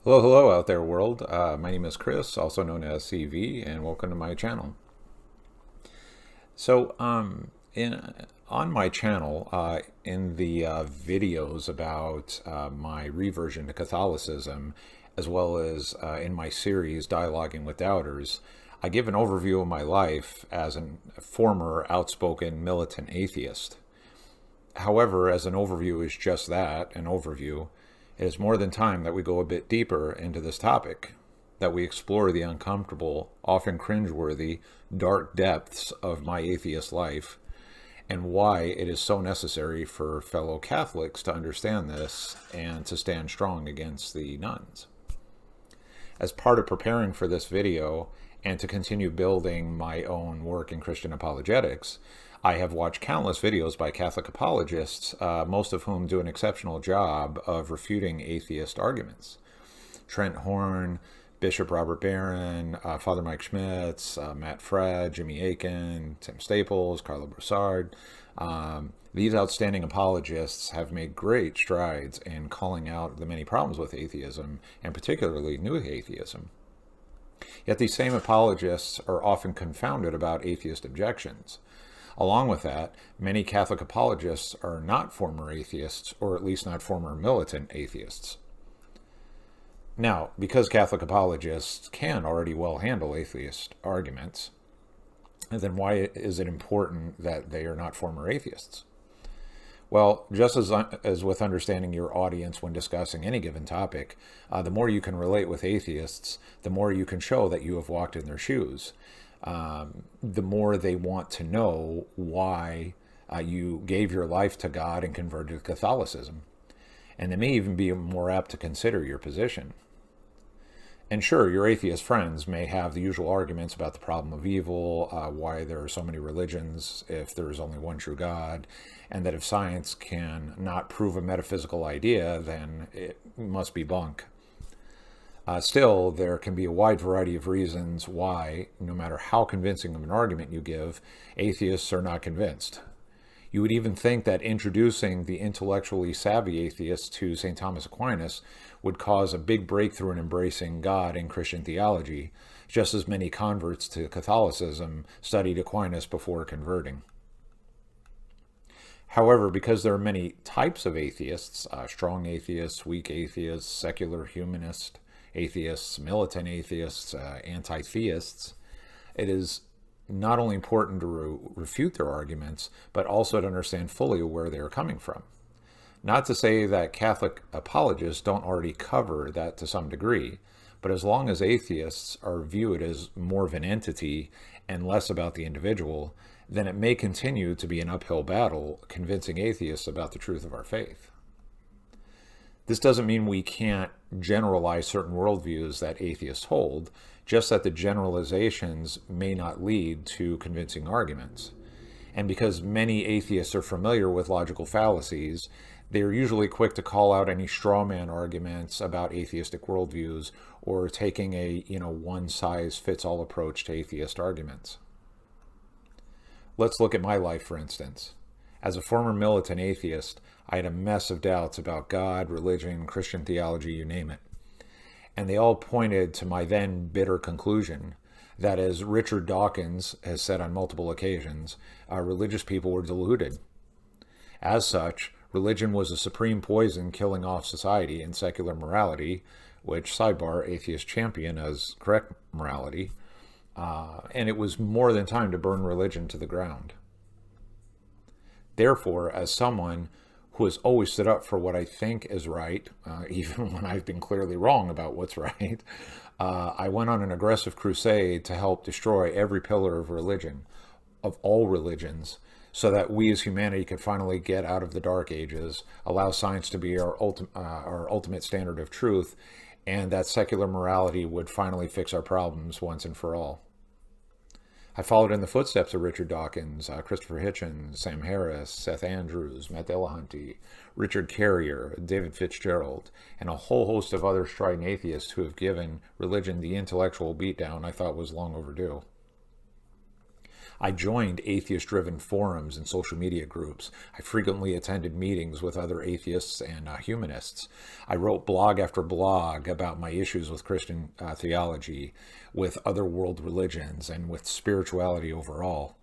Hello, hello out there, world. My name is Chris, also known as CV, and welcome to my channel. So, on my channel, in the videos about my reversion to Catholicism, as well as in my series Dialoguing with Doubters, I give an overview of my life as a former outspoken militant atheist. However, as an overview is just that, an overview, it is more than time that we go a bit deeper into this topic, that we explore the uncomfortable, often cringeworthy, dark depths of my atheist life, and why it is so necessary for fellow Catholics to understand this and to stand strong against the nuns. As part of preparing for this video and to continue building my own work in Christian apologetics, I have watched countless videos by Catholic apologists, most of whom do an exceptional job of refuting atheist arguments. Trent Horn, Bishop Robert Barron, Father Mike Schmitz, Matt Fradd, Jimmy Akin, Tim Staples, Carlo Broussard. These outstanding apologists have made great strides in calling out the many problems with atheism, and particularly new atheism. Yet these same apologists are often confounded about atheist objections. Along with that, many Catholic apologists are not former atheists, or at least not former militant atheists. Now, because Catholic apologists can already well handle atheist arguments, then why is it important that they are not former atheists? Well, just as with understanding your audience when discussing any given topic, the more you can relate with atheists, the more you can show that you have walked in their shoes. The more they want to know why you gave your life to God and converted to Catholicism. And they may even be more apt to consider your position. And sure, your atheist friends may have the usual arguments about the problem of evil, why there are so many religions if there is only one true God, and that if science can not prove a metaphysical idea, then it must be bunk. Still, there can be a wide variety of reasons why, no matter how convincing of an argument you give, atheists are not convinced. You would even think that introducing the intellectually savvy atheists to St. Thomas Aquinas would cause a big breakthrough in embracing God and Christian theology, just as many converts to Catholicism studied Aquinas before converting. However, because there are many types of atheists, strong atheists, weak atheists, secular humanist atheists, militant atheists, anti-theists, it is not only important to refute their arguments, but also to understand fully where they are coming from. Not to say that Catholic apologists don't already cover that to some degree, but as long as atheists are viewed as more of an entity and less about the individual, then it may continue to be an uphill battle convincing atheists about the truth of our faith. This doesn't mean we can't generalize certain worldviews that atheists hold, just that the generalizations may not lead to convincing arguments. And because many atheists are familiar with logical fallacies, they are usually quick to call out any straw man arguments about atheistic worldviews or taking a one-size-fits-all approach to atheist arguments. Let's look at my life, for instance. As a former militant atheist, I had a mess of doubts about God, religion, Christian theology, you name it. And they all pointed to my then bitter conclusion that, as Richard Dawkins has said on multiple occasions, religious people were deluded. As such, religion was a supreme poison killing off society and secular morality, which, sidebar, atheists champion as correct morality, and it was more than time to burn religion to the ground. Therefore, as someone who has always stood up for what I think is right, even when I've been clearly wrong about what's right, I went on an aggressive crusade to help destroy every pillar of religion, of all religions, so that we as humanity could finally get out of the dark ages, allow science to be our ultimate standard of truth, and that secular morality would finally fix our problems once and for all. I followed in the footsteps of Richard Dawkins, Christopher Hitchens, Sam Harris, Seth Andrews, Matt Dillahunty, Richard Carrier, David Fitzgerald, and a whole host of other strident atheists who have given religion the intellectual beatdown I thought was long overdue. I joined atheist-driven forums and social media groups. I frequently attended meetings with other atheists and humanists. I wrote blog after blog about my issues with Christian theology, with other world religions, and with spirituality overall.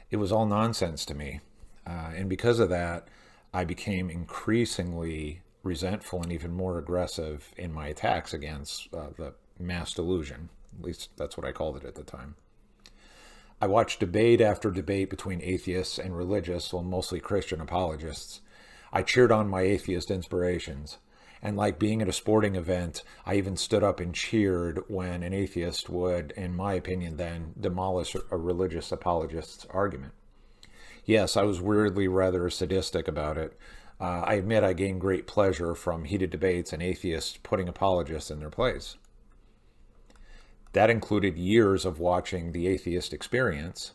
It was all nonsense to me. And because of that, I became increasingly resentful and even more aggressive in my attacks against the mass delusion. At least that's what I called it at the time. I watched debate after debate between atheists and religious, well, mostly Christian apologists. I cheered on my atheist inspirations. And like being at a sporting event, I even stood up and cheered when an atheist would, in my opinion then, demolish a religious apologist's argument. Yes, I was weirdly rather sadistic about it. I admit I gained great pleasure from heated debates and atheists putting apologists in their place. That included years of watching The Atheist Experience.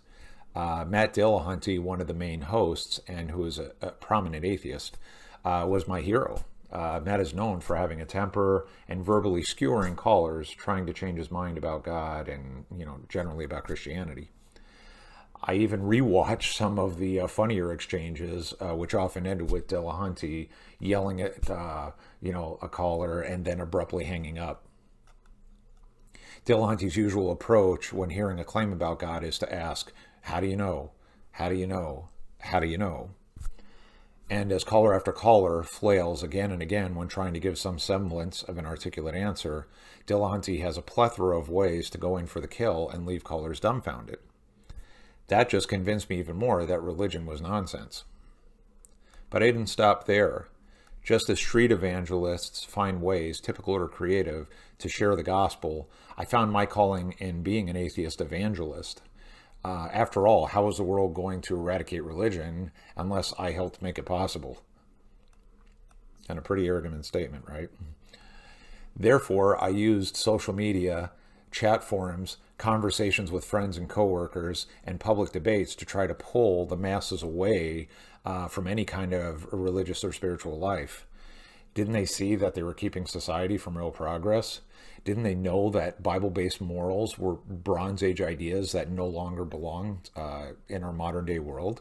Matt Dillahunty, one of the main hosts, and who is a prominent atheist, was my hero. Matt is known for having a temper and verbally skewering callers, trying to change his mind about God and, generally about Christianity. I even rewatched some of the funnier exchanges, which often ended with Dillahunty yelling at, a caller and then abruptly hanging up. Dillahunty's usual approach when hearing a claim about God is to ask, how do you know? How do you know? How do you know? And as caller after caller flails again and again when trying to give some semblance of an articulate answer, Dillahunty has a plethora of ways to go in for the kill and leave callers dumbfounded. That just convinced me even more that religion was nonsense. But I didn't stop there. Just as street evangelists find ways, typical or creative, to share the gospel, I found my calling in being an atheist evangelist. After all, how is the world going to eradicate religion unless I helped make it possible? And a pretty arrogant statement, right? Therefore, I used social media, chat forums, conversations with friends and coworkers, and public debates to try to pull the masses away from any kind of religious or spiritual life. Didn't they see that they were keeping society from real progress? Didn't they know that Bible-based morals were Bronze Age ideas that no longer belonged in our modern day world?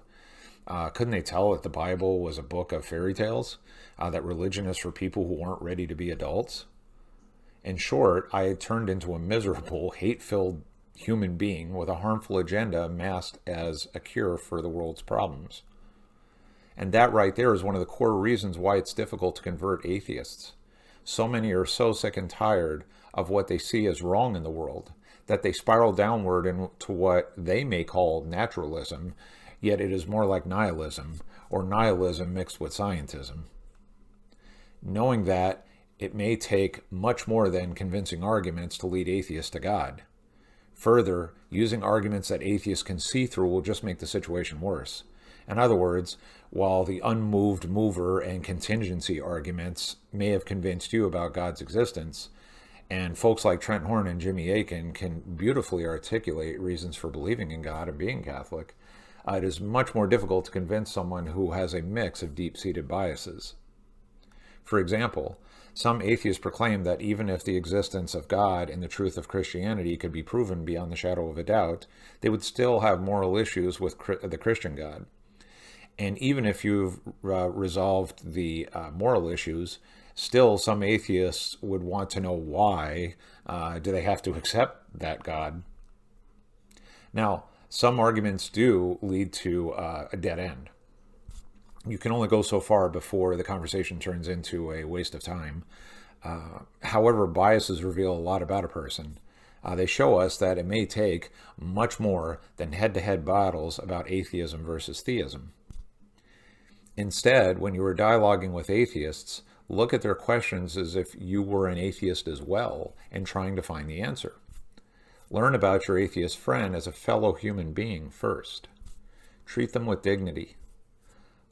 Couldn't they tell that the Bible was a book of fairy tales? That religion is for people who aren't ready to be adults? In short, I had turned into a miserable, hate-filled human being with a harmful agenda masked as a cure for the world's problems. And that right there is one of the core reasons why it's difficult to convert atheists. So many are so sick and tired of what they see as wrong in the world that they spiral downward into what they may call naturalism, yet it is more like nihilism, or nihilism mixed with scientism. Knowing that, it may take much more than convincing arguments to lead atheists to God. Further, using arguments that atheists can see through will just make the situation worse. In other words, while the unmoved mover and contingency arguments may have convinced you about God's existence, and folks like Trent Horn and Jimmy Akin can beautifully articulate reasons for believing in God and being Catholic, it is much more difficult to convince someone who has a mix of deep-seated biases. For example, some atheists proclaim that even if the existence of God and the truth of Christianity could be proven beyond the shadow of a doubt, they would still have moral issues with the Christian God. And even if you've resolved the moral issues, still some atheists would want to know why do they have to accept that God. Now, some arguments do lead to a dead end. You can only go so far before the conversation turns into a waste of time. However, biases reveal a lot about a person. They show us that it may take much more than head-to-head battles about atheism versus theism. Instead, when you are dialoguing with atheists, look at their questions as if you were an atheist as well and trying to find the answer. Learn about your atheist friend as a fellow human being first. Treat them with dignity.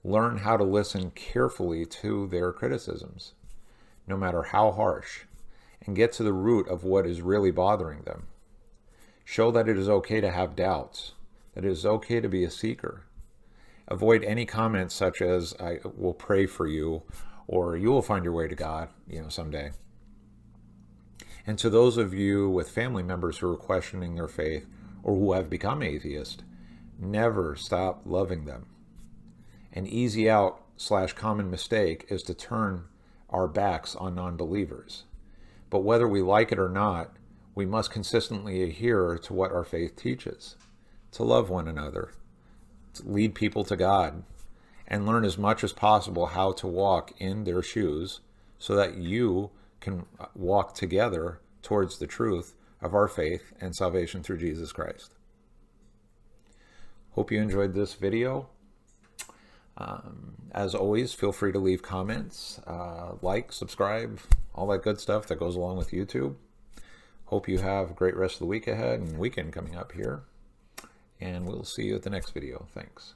Learn how to listen carefully to their criticisms, no matter how harsh, and get to the root of what is really bothering them. Show that it is okay to have doubts, that it is okay to be a seeker. Avoid any comments such as, I will pray for you, or you will find your way to God, someday. And to those of you with family members who are questioning their faith or who have become atheist, Never stop loving them. An easy out / common mistake is to turn our backs on non-believers. But whether we like it or not, we must consistently adhere to what our faith teaches, to love one another, to lead people to God, and learn as much as possible how to walk in their shoes so that you can walk together towards the truth of our faith and salvation through Jesus Christ. Hope you enjoyed this video. As always, feel free to leave comments, like, subscribe, all that good stuff that goes along with YouTube. Hope you have a great rest of the week ahead and weekend coming up here. And we'll see you at the next video. Thanks.